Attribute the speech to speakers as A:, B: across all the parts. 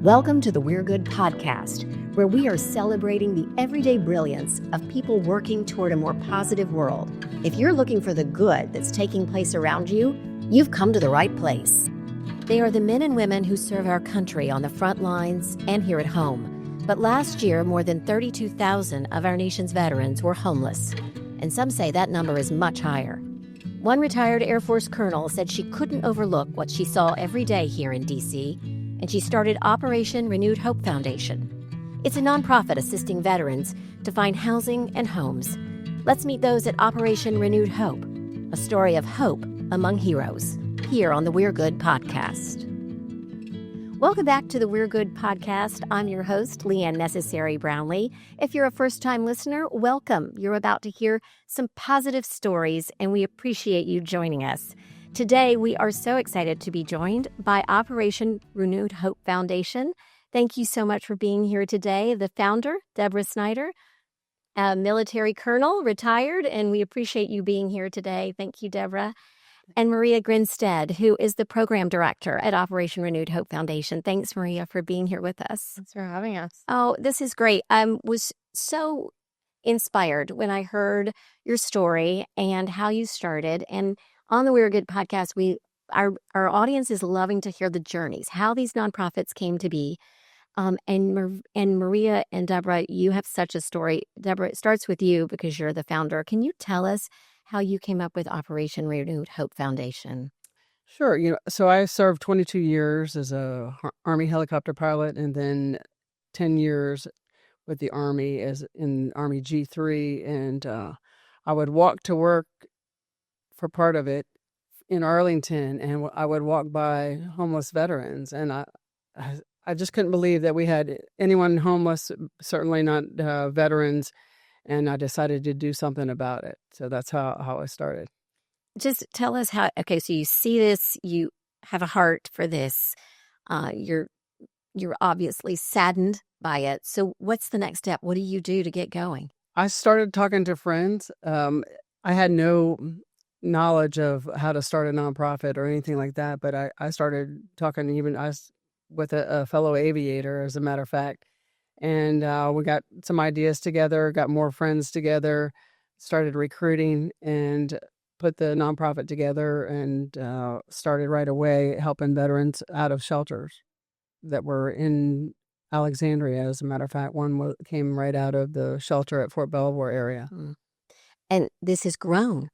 A: Welcome to the We're Good podcast, where we are celebrating the everyday brilliance of people working toward a more positive world. If you're looking for the good that's taking place around you, you've come to the right place. They are the men and women who serve our country on the front lines and here at home. But last year, more than 32,000 of our nation's veterans were homeless. And some say that number is much higher. One retired Air Force colonel said she couldn't overlook what she saw every day here in D.C., and she started Operation Renewed Hope Foundation. It's a nonprofit assisting veterans to find housing and homes. Let's meet those at Operation Renewed Hope, a story of hope among heroes, here on the We're Good podcast. Welcome back to the We're Good podcast. I'm your host, Lee Ann Necessary Brownlee. If you're a first-time listener, welcome. You're about to hear some positive stories, and we appreciate you joining us. Today, we are so excited to be joined by Operation Renewed Hope Foundation. Thank you so much for being here today. The founder, Deborah Snyder, a military colonel, retired, and we appreciate you being here today. Thank you, Deborah. And Maria Grinstead, who is the program director at Operation Renewed Hope Foundation. Thanks, Maria, for being here with us.
B: Thanks for having us.
A: Oh, this is great. I was so inspired when I heard your story and how you started. And on the We're Good podcast, our audience is loving to hear the journeys, how these nonprofits came to be. And Maria and Deborah, you have such a story. Deborah, it starts with you because you're the founder. Can you tell us how you came up with Operation Renewed Hope Foundation?
C: Sure. So I served 22 years as a Army helicopter pilot, and then 10 years with the Army as in Army G3, and I would walk to work for part of it in Arlington, and I would walk by homeless veterans, and I just couldn't believe that we had anyone homeless, certainly not veterans, and I decided to do something about it. So that's how I started.
A: Just tell us how, okay, so you see this, you have a heart for this, you're obviously saddened by it. So what's the next step? What do you do to get going?
C: I started talking to friends. I had no knowledge of how to start a nonprofit or anything like that, but I started talking with a fellow aviator, as a matter of fact, and we got some ideas together, got more friends together, started recruiting, and put the nonprofit together, and started right away helping veterans out of shelters that were in Alexandria. As a matter of fact, one came right out of the shelter at Fort Belvoir area.
A: And this has grown.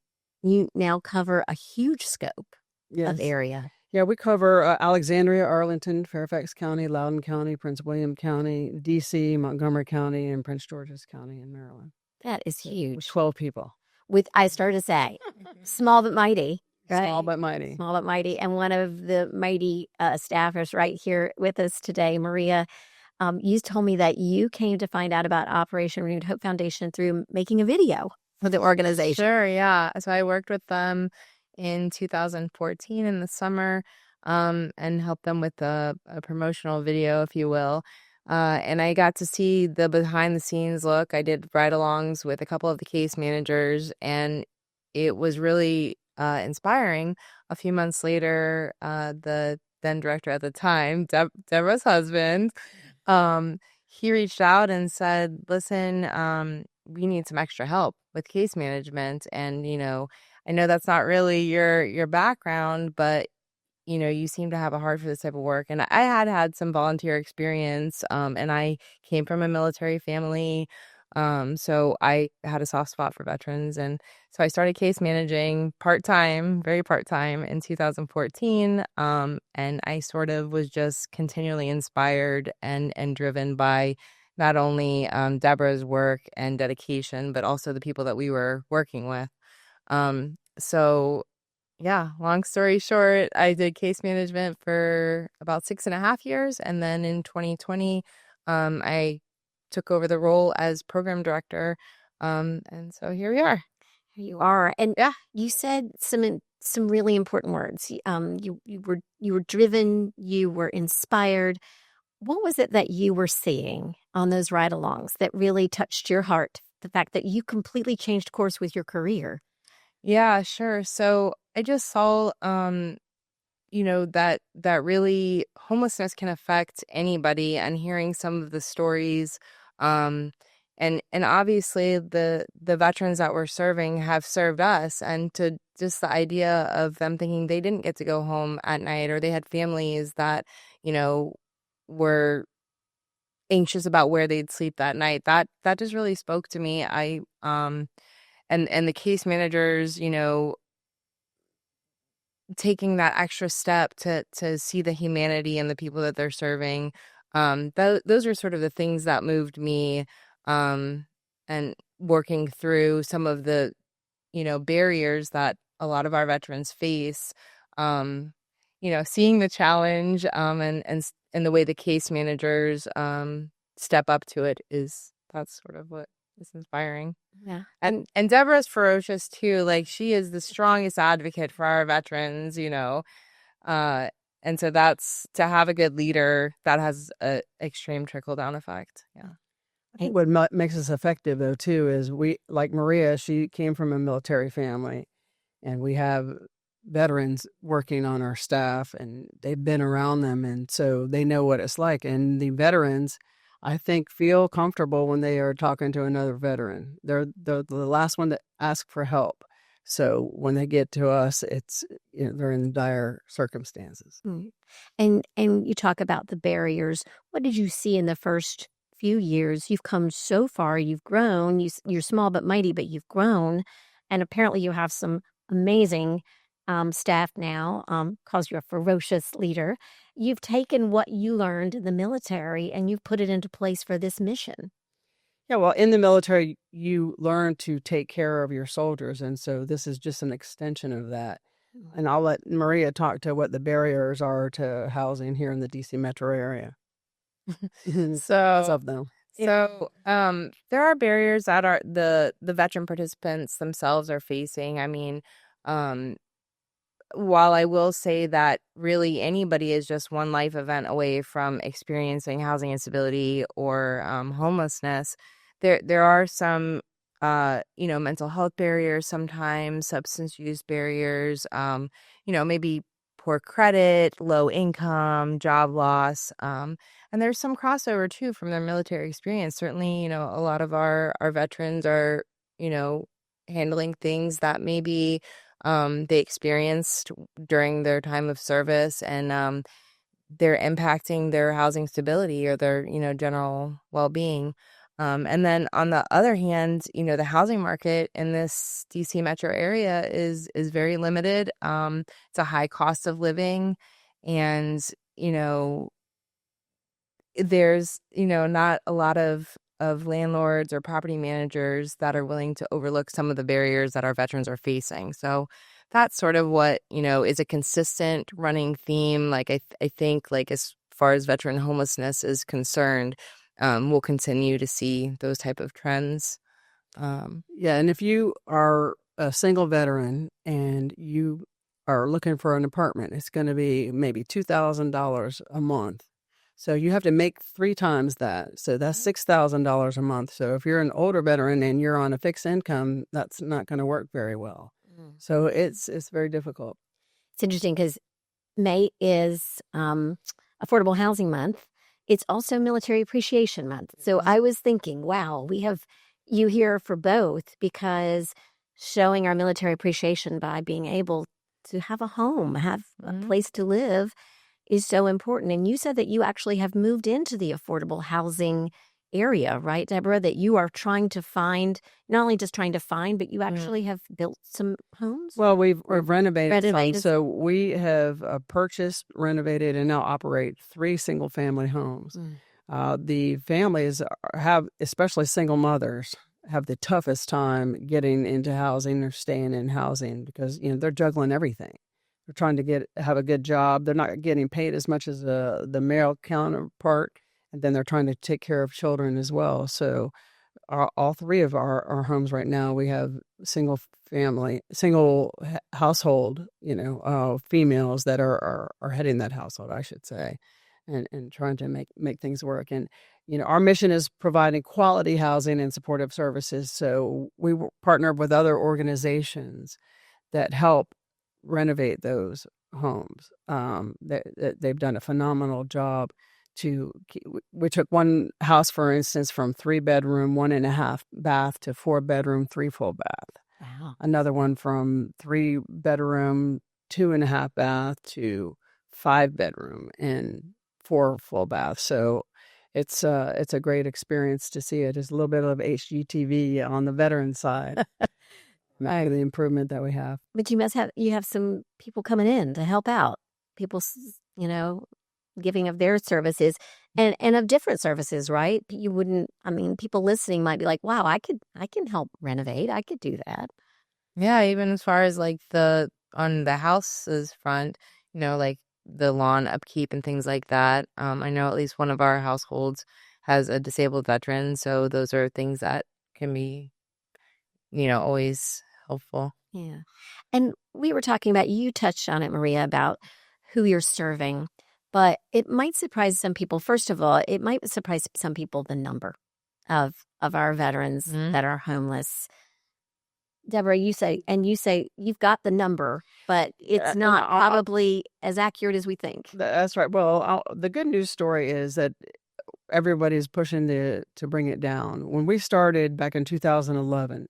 A: You now cover a huge scope of area.
C: Yeah, we cover Alexandria, Arlington, Fairfax County, Loudoun County, Prince William County, D.C., Montgomery County, and Prince George's County in Maryland.
A: That is huge.
C: With 12 people.
A: I started to say, small but mighty. Right?
C: Small but mighty.
A: Small but mighty. And one of the mighty staffers right here with us today, Maria, you told me that you came to find out about Operation Renewed Hope Foundation through making a video for the organization.
B: Sure, yeah. So I worked with them in 2014 in the summer and helped them with a promotional video, if you will. And I got to see the behind-the-scenes look. I did ride-alongs with a couple of the case managers, and it was really inspiring. A few months later, the then director at the time, Deborah's husband, he reached out and said, listen, we need some extra help with case management. And, I know that's not really your background, but, you seem to have a heart for this type of work. And I had some volunteer experience, and I came from a military family. So I had a soft spot for veterans. And so I started case managing part-time, very part-time in 2014. And I sort of was just continually inspired and driven by not only Deborah's work and dedication, but also the people that we were working with. So yeah, long story short, I did case management for about 6.5 years. And then in 2020, I took over the role as program director. And so here we are.
A: Here you are. And yeah, you said some really important words. You were driven, you were inspired. What was it that you were seeing on those ride-alongs that really touched your heart? The fact that you completely changed course with your career.
B: Yeah, sure. So I just saw, that really homelessness can affect anybody, and hearing some of the stories, and obviously the veterans that we're serving have served us, and to just the idea of them thinking they didn't get to go home at night, or they had families that, were anxious about where they'd sleep that night. That just really spoke to me. And the case managers, taking that extra step to see the humanity in the people that they're serving. Those are sort of the things that moved me, and working through some of the, barriers that a lot of our veterans face. Seeing the challenge, and the way the case managers step up to it that's sort of what is inspiring.
A: Yeah.
B: And Deborah's ferocious too. Like, she is the strongest advocate for our veterans, and so that's, to have a good leader that has a extreme trickle down effect. Yeah.
C: I think what makes us effective though too is we, like Maria, she came from a military family, and we have veterans working on our staff, and they've been around them, and so they know what it's like. And the veterans, I think, feel comfortable when they are talking to another veteran. They're the last one to ask for help. So when they get to us, it's, they're in dire circumstances.
A: Mm. And you talk about the barriers. What did you see in the first few years? You've come so far. You've grown. You're small but mighty, but you've grown. And apparently you have some amazing staff now, because you're a ferocious leader. You've taken what you learned in the military and you've put it into place for this mission.
C: Yeah, well, in the military, you learn to take care of your soldiers, and so this is just an extension of that. And I'll let Maria talk to what the barriers are to housing here in the DC metro area.
B: So,
C: Of them.
B: there are barriers that are the veteran participants themselves are facing. I mean, while I will say that really anybody is just one life event away from experiencing housing instability or homelessness, there are some mental health barriers, sometimes substance use barriers, maybe poor credit, low income, job loss, and there's some crossover too from their military experience. Certainly, a lot of our veterans are handling things that maybe they experienced during their time of service, and they're impacting their housing stability or their, general well-being. And then on the other hand, the housing market in this DC metro area is very limited. It's a high cost of living, and, there's, not a lot of landlords or property managers that are willing to overlook some of the barriers that our veterans are facing. So that's sort of what, is a consistent running theme. Like, I think, like, as far as veteran homelessness is concerned, we'll continue to see those type of trends.
C: Yeah, and if you are a single veteran and you are looking for an apartment, it's going to be maybe $2,000 a month. So you have to make 3 times that. So that's $6,000 a month. So if you're an older veteran and you're on a fixed income, that's not going to work very well. So it's very difficult.
A: It's interesting because May is Affordable Housing Month. It's also Military Appreciation Month. So I was thinking, wow, we have you here for both, because showing our military appreciation by being able to have a home, have a place to live, is so important. And you said that you actually have moved into the affordable housing area, right, Deborah? That you are trying to find, not only just trying to find, but you actually have built some homes?
C: Well, we've renovated some. So we have purchased, renovated, and now operate 3 single-family homes. The families have, especially single mothers, have the toughest time getting into housing or staying in housing because, they're juggling everything. They're trying to have a good job. They're not getting paid as much as the male counterpart, and then they're trying to take care of children as well. So all 3 of our homes right now, we have single household, females that are heading that household, I should say, and trying to make things work. And, our mission is providing quality housing and supportive services. So we partner with other organizations that help renovate those homes. They've done a phenomenal job we took one house, for instance, from 3-bedroom, 1.5 bath to 4-bedroom, 3 full bath.
A: Wow.
C: Another one from 3-bedroom, 2.5 bath to 5-bedroom and 4 full baths. So it's a great experience to see it. It's a little bit of HGTV on the veteran side.
A: Right.
C: The improvement that we have.
A: But you have some people coming in to help out. People, giving of their services and of different services, right? You wouldn't, people listening might be like, wow, I can help renovate. I could do that.
B: Yeah, even as far as like on the house's front, like the lawn upkeep and things like that. I know at least one of our households has a disabled veteran, so those are things that can be, always helpful.
A: Yeah. And we were talking about, you touched on it, Maria, about who you're serving, but it might surprise some people. First of all, it might surprise some people the number of our veterans that are homeless. Deborah, you say you've got the number, but it's not probably as accurate as we think.
C: That's right. Well, the good news story is that everybody's pushing to bring it down. When we started back in 2011,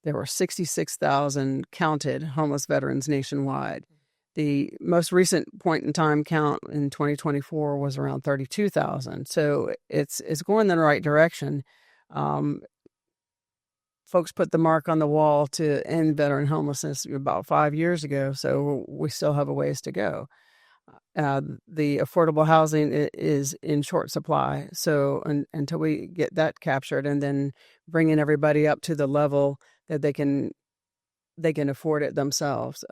C: there were 66,000 counted homeless veterans nationwide. The most recent point in time count in 2024 was around 32,000. So it's going in the right direction. Folks put the mark on the wall to end veteran homelessness about 5 years ago, so we still have a ways to go. The affordable housing is in short supply, so until we get that captured and then bringing everybody up to the level that they can afford it themselves,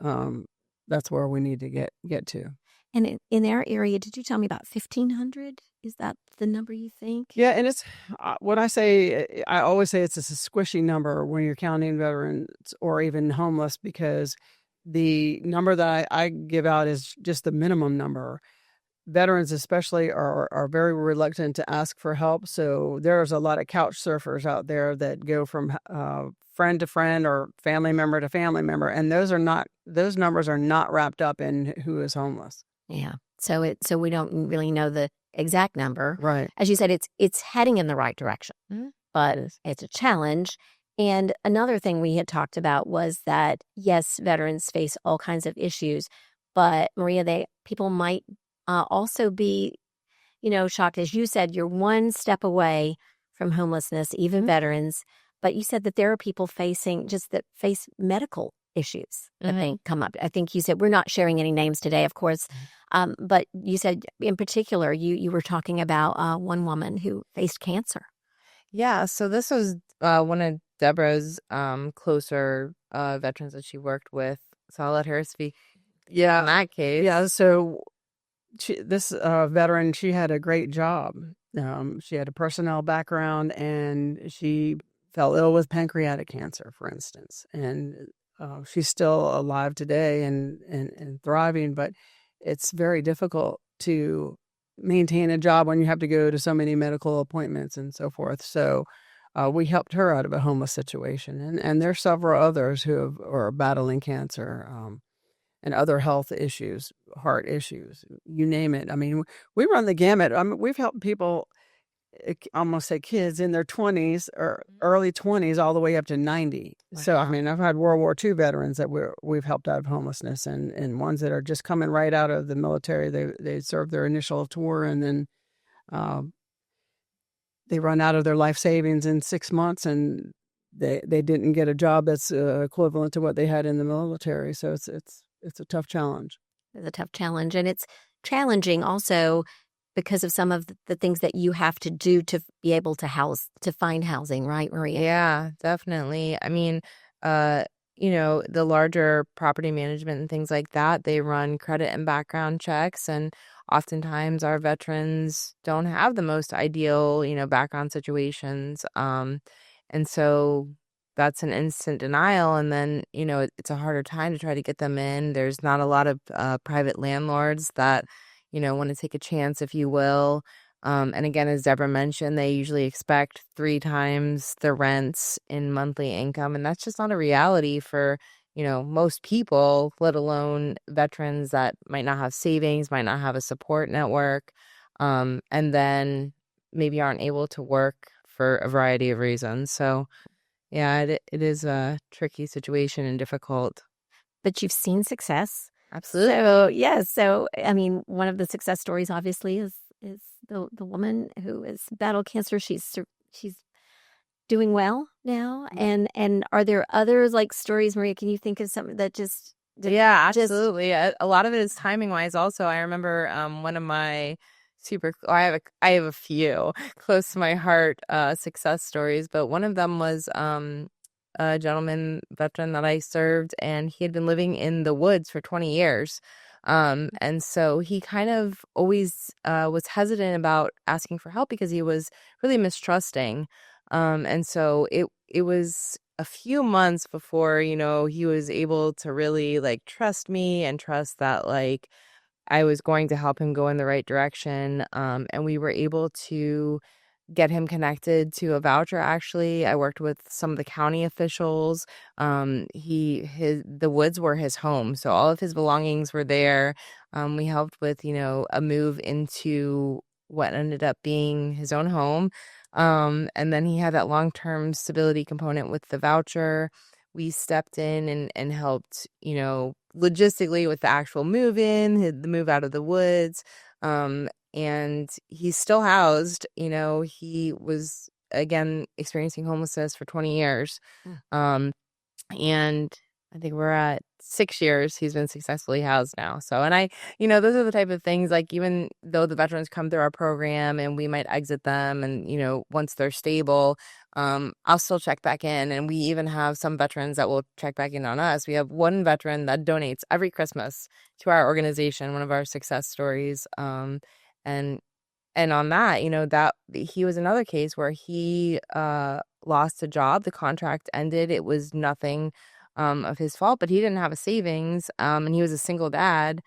C: that's where we need to get to.
A: And in our area, did you tell me about 1,500? Is that the number you think?
C: Yeah, and it's what I always say it's a squishy number when you're counting veterans or even homeless, because the number that I give out is just the minimum number. Veterans especially are very reluctant to ask for help. So there's a lot of couch surfers out there that go from friend to friend or family member to family member. And those numbers are not wrapped up in who is homeless.
A: Yeah. So we don't really know the exact number.
C: Right.
A: As you said, it's heading in the right direction, but it's a challenge. And another thing we had talked about was that, yes, veterans face all kinds of issues, but Maria, people might also be, shocked. As you said, you're one step away from homelessness, even veterans. But you said that there are people face medical issues that may come up. I think you said, we're not sharing any names today, of course. But you said in particular, you were talking about one woman who faced cancer.
B: Yeah. So this was one of Deborah's closer veterans that she worked with. So I'll let her speak.
C: Yeah.
B: In that case.
C: Yeah. So this veteran, she had a great job. She had a personnel background, and she fell ill with pancreatic cancer, for instance. And she's still alive today and thriving, but it's very difficult to maintain a job when you have to go to so many medical appointments and so forth. So we helped her out of a homeless situation. And there's several others who are battling cancer and other health issues, heart issues, you name it. I mean, we run the gamut. We've helped people, almost say kids in their 20s or early 20s all the way up to 90. Wow. So, I mean, I've had World War II veterans that we've helped out of homelessness, and ones that are just coming right out of the military. They served their initial tour, and then they run out of their life savings in 6 months, and they didn't get a job that's equivalent to what they had in the military. So it's a tough challenge.
A: It's a tough challenge, and it's challenging also because of some of the things that you have to do to be able to find housing, right, Maria?
B: Yeah, definitely. I mean, the larger property management and things like that, they run credit and background checks, and oftentimes our veterans don't have the most ideal, background situations. And so that's an instant denial. And then, it's a harder time to try to get them in. There's not a lot of private landlords that, want to take a chance, if you will. And again, as Deborah mentioned, they usually expect 3 times the rents in monthly income. And that's just not a reality for, most people, let alone veterans that might not have savings, might not have a support network, and then maybe aren't able to work for a variety of reasons. So, yeah, it is a tricky situation and difficult.
A: But you've seen success.
B: Absolutely.
A: So, yeah. So, I mean, one of the success stories, obviously, is the woman who has battled cancer. She's doing well now. And are there others like stories, Maria? Can you think of something that
B: Yeah, absolutely. A lot of it is timing wise. Also, I remember one of my I have a few close to my heart success stories, but one of them was a gentleman veteran that I served, and he had been living in the woods for 20 years. And so he kind of always was hesitant about asking for help because he was really mistrusting. And so it was a few months before, he was able to really like trust me and trust that like I was going to help him go in the right direction. And we were able to get him connected to a voucher. Actually, I worked with some of the county officials. The woods were his home, so all of his belongings were there. We helped with, a move into what ended up being his own home. And then he had that long-term stability component with the voucher. We stepped in and helped, logistically with the actual move in, the move out of the woods. And he's still housed. He was, again, experiencing homelessness for 20 years. And I think we're at 6 years he's been successfully housed now. So, and those are the type of things, like, even though the veterans come through our program and we might exit them and, once they're stable, I'll still check back in. And we even have some veterans that will check back in on us. We have one veteran that donates every Christmas to our organization, one of our success stories. And on that, that he was another case where he lost a job. The contract ended. It was nothing of his fault, but he didn't have a savings, and he was a single dad.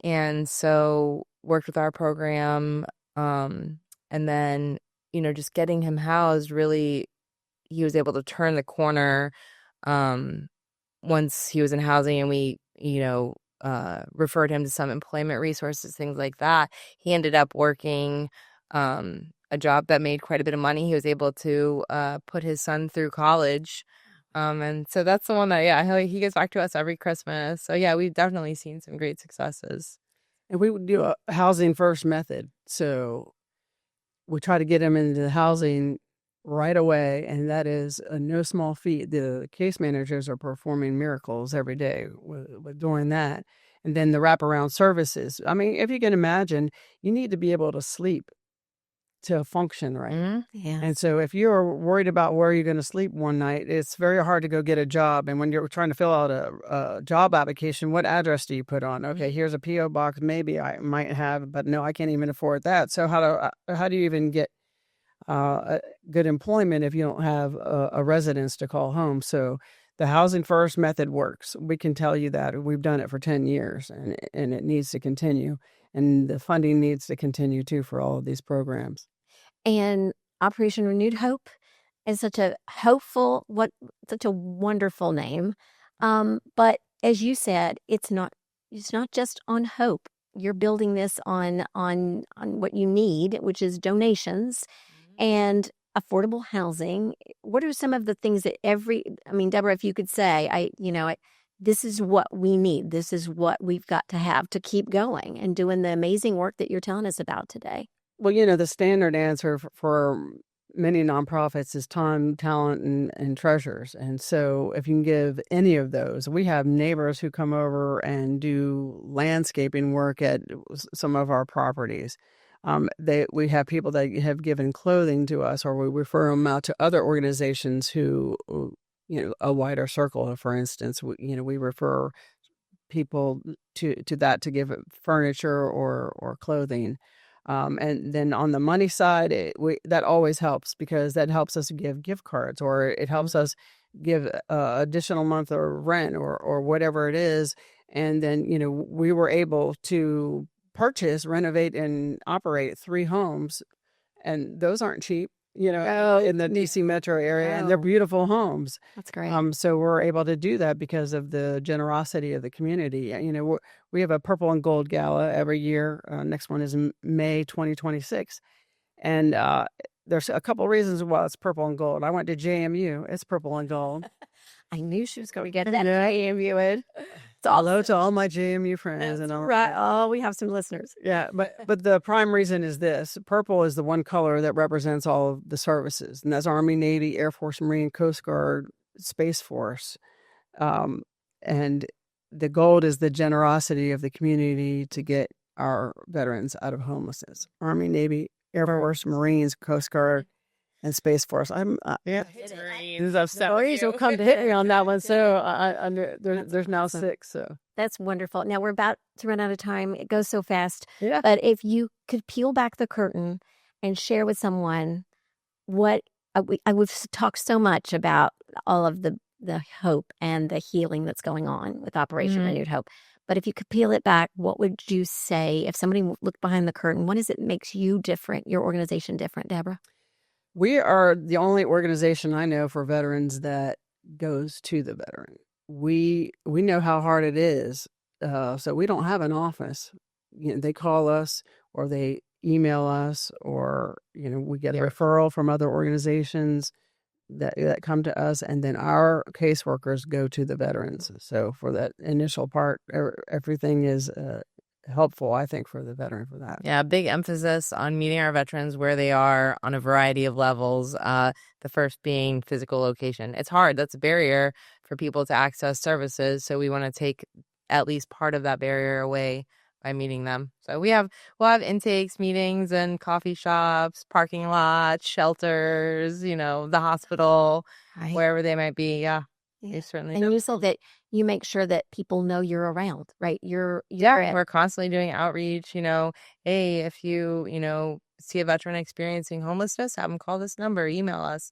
B: And so worked with our program, and then, just getting him housed, really, he was able to turn the corner once he was in housing, and we, referred him to some employment resources, things like that. He ended up working a job that made quite a bit of money. He was able to put his son through college. And so that's the one that, yeah, he gets back to us every Christmas. So, yeah, we've definitely seen some great successes.
C: And we would do a housing first method. So we try to get him into the housing right away, and that is no small feat. The case managers are performing miracles every day with doing that. And then the wraparound services. I mean, if you can imagine, you need to be able to sleep to function right.
B: Mhm.
A: Yeah.
C: And so if you're worried about where you're going to sleep one night, it's very hard to go get a job. And when you're trying to fill out a job application, what address do you put on? Okay, here's a P.O. box. Maybe I might have, but no, I can't even afford that. So how do you even get good employment if you don't have a residence to call home? So the housing first method works. We can tell you that. We've done it for 10 years, and it needs to continue. And the funding needs to continue, too, for all of these programs.
A: And Operation Renewed Hope is such a wonderful name. But as you said, it's not just on hope. You're building this on what you need, which is donations and affordable housing. What are some of the things that Deborah, if you could say, this is what we need. This is what we've got to have to keep going and doing the amazing work that you're telling us about today.
C: Well, the standard answer for many nonprofits is time, talent, and treasures. And so if you can give any of those, we have neighbors who come over and do landscaping work at some of our properties. We have people that have given clothing to us, or we refer them out to other organizations who, a wider circle, for instance. We refer people to that to give furniture or clothing. And then on the money side, that always helps, because that helps us give gift cards, or it helps us give additional month of rent or whatever it is. And then, we were able to purchase, renovate, and operate 3 homes. And those aren't cheap. in the DC metro area, and they're beautiful homes.
A: That's great.
C: So we're able to do that because of the generosity of the community. We have a Purple and Gold Gala every year. Next one is May 2026. And there's a couple reasons why it's purple and gold. I went to JMU. It's purple and gold.
A: I knew she was going to get that. JMU.
C: Hello to all my JMU friends.
A: That's right. Oh, we have some listeners.
C: Yeah, but the prime reason is this. Purple is the one color that represents all of the services. And that's Army, Navy, Air Force, Marine, Coast Guard, Space Force. And the gold is the generosity of the community to get our veterans out of homelessness. Army, Navy, Air Force, Marines, Coast Guard, and Space Force. Marines. Marines will come to hit me on that one. So there's now 6. So
A: that's wonderful. Now we're about to run out of time. It goes so fast.
C: Yeah.
A: But if you could peel back the curtain and share with someone what we've talked so much about all of the hope and the healing that's going on with Operation Renewed Hope. But if you could peel it back, what would you say if somebody looked behind the curtain? What is it makes you different, your organization different, Deborah?
C: We are the only organization I know for veterans that goes to the veteran. We know how hard it is, so we don't have an office. They call us or they email us, or we get a referral from other organizations that come to us, and then our caseworkers go to the veterans. So for that initial part, everything is helpful, I think, for the veteran for that.
B: Yeah, big emphasis on meeting our veterans where they are on a variety of levels. The first being physical location. It's hard. That's a barrier for people to access services. So we want to take at least part of that barrier away by meeting them. So we'll have intakes, meetings, and coffee shops, parking lots, shelters, the hospital,
A: Right.
B: wherever they might be. Yeah. You certainly
A: And
B: do.
A: you said that you make sure that people know you're around, right?
B: We're constantly doing outreach. Hey, if you see a veteran experiencing homelessness, have them call this number, email us.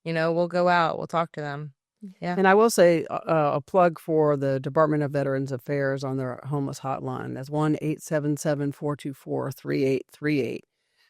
B: We'll go out, we'll talk to them. Yeah.
C: And I will say a plug for the Department of Veterans Affairs on their homeless hotline. That's 1-877-424-3838.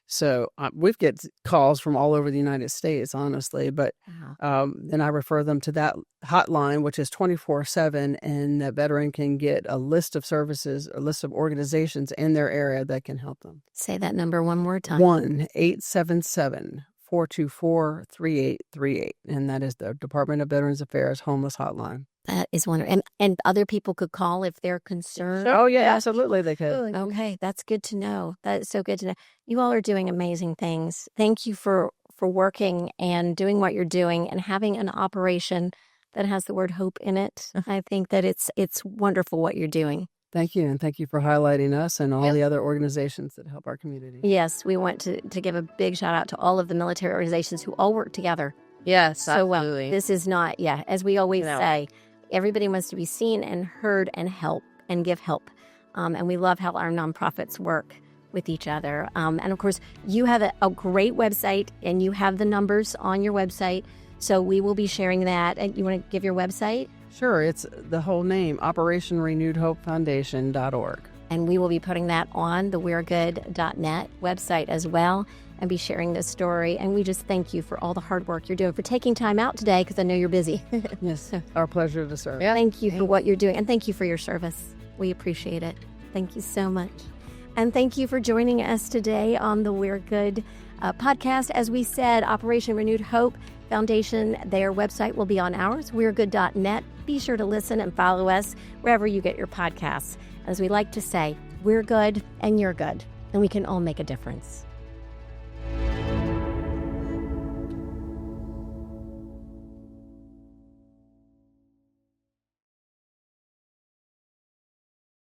C: So we get calls from all over the United States, honestly, but then I refer them to that hotline, which is 24/7, and the veteran can get a list of services, a list of organizations in their area that can help them.
A: Say that number one more time.
C: 1-877-424-3838, and that is the Department of Veterans Affairs Homeless Hotline.
A: That is wonderful. And other people could call if they're concerned.
C: Oh, yeah, absolutely they could.
A: Okay, that's good to know. That is so good to know. You all are doing amazing things. Thank you for working and doing what you're doing and having an operation that has the word hope in it. I think that it's wonderful what you're doing.
C: Thank you, and thank you for highlighting us and all the other organizations that help our community.
A: Yes, we want to give a big shout out to all of the military organizations who all work together.
B: Yes,
A: So well.
B: absolutely.
A: This is not, as we always say, everybody wants to be seen and heard and help and give help. And we love how our nonprofits work with each other. And of course, you have a great website and you have the numbers on your website. So we will be sharing that. And you want to give your website?
C: Sure, it's the whole name, OperationRenewedHopeFoundation.org.
A: And we will be putting that on the we'regood.net website as well and be sharing this story. And we just thank you for all the hard work you're doing, for taking time out today, because I know you're busy.
C: Yes, our pleasure to serve.
B: Yeah.
A: Thank you for what you're doing. And thank you for your service. We appreciate it. Thank you so much. And thank you for joining us today on the We're Good podcast. As we said, Operation Renewed Hope Foundation, their website will be on ours, we'regood.net. Be sure to listen and follow us wherever you get your podcasts. As we like to say, we're good and you're good, and we can all make a difference.